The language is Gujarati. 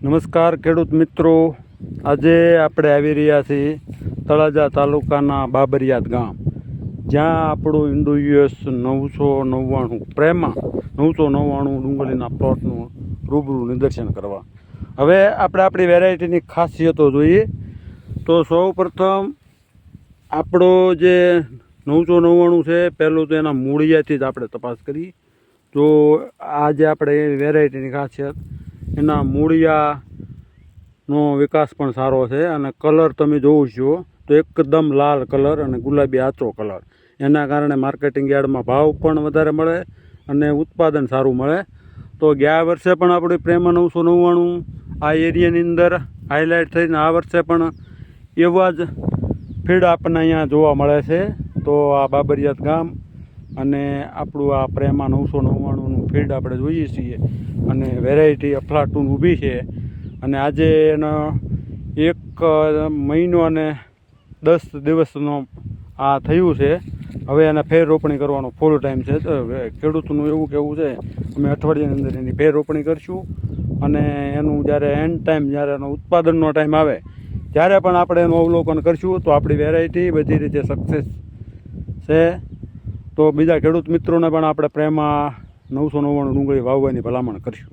નમસ્કાર ખેડૂત મિત્રો, આજે આપણે આવી રહ્યા છીએ તળાજા તાલુકાના બાબરિયાદ ગામ, જ્યાં આપણું ઇન્ડોયુએસ 999 પ્રેમા 999 ડુંગળીના પ્લોટનું રૂબરૂ નિદર્શન કરવા. હવે આપણે આપણી વેરાયટીની ખાસિયતો જોઈએ તો સૌ પ્રથમ આપણો જે 999 છે, પહેલું તો એના મૂળિયાથી જ આપણે તપાસ કરી. તો આજે આપણે વેરાયટીની ખાસિયત, એના મૂળિયાનો વિકાસ પણ સારો છે અને કલર તમે જોવો છો તો એકદમ લાલ કલર અને ગુલાબી આચો કલર. એના કારણે માર્કેટિંગ યાર્ડમાં ભાવ પણ વધારે મળે અને ઉત્પાદન સારું મળે. તો ગયા વર્ષે પણ આપણી પ્રેમા 999 આ એરિયાની અંદર હાઇલાઇટ થઈને આ વર્ષે પણ એવા જ ફીડ આપણને અહીંયા જોવા મળે છે. તો આ બાબરિયાદ ગામ અને આપણું આ પ્રેમા 999નું ફીડ આપણે જોઈએ છીએ અને વેરાયટી અફલાટૂન ઊભી છે. અને આજે એનો 1 મહિનો અને 10 દિવસનો આ થયું છે. હવે એને ફેર રોપણી કરવાનો ફૂલ ટાઈમ છે. તો ખેડૂતનું એવું કહેવું છે અમે અઠવાડિયાની અંદર એની ફેર રોપણી કરીશું અને એનું જ્યારે એન્ડ ટાઈમ, જ્યારે એનો ઉત્પાદનનો ટાઈમ આવે ત્યારે પણ આપણે એનું અવલોકન કરીશું. તો આપણી વેરાયટી બધી રીતે સક્સેસ છે. તો બીજા ખેડૂત મિત્રોને પણ આપણે પ્રેમા 999 ડુંગળી વાવવાની ભલામણ કરીશું.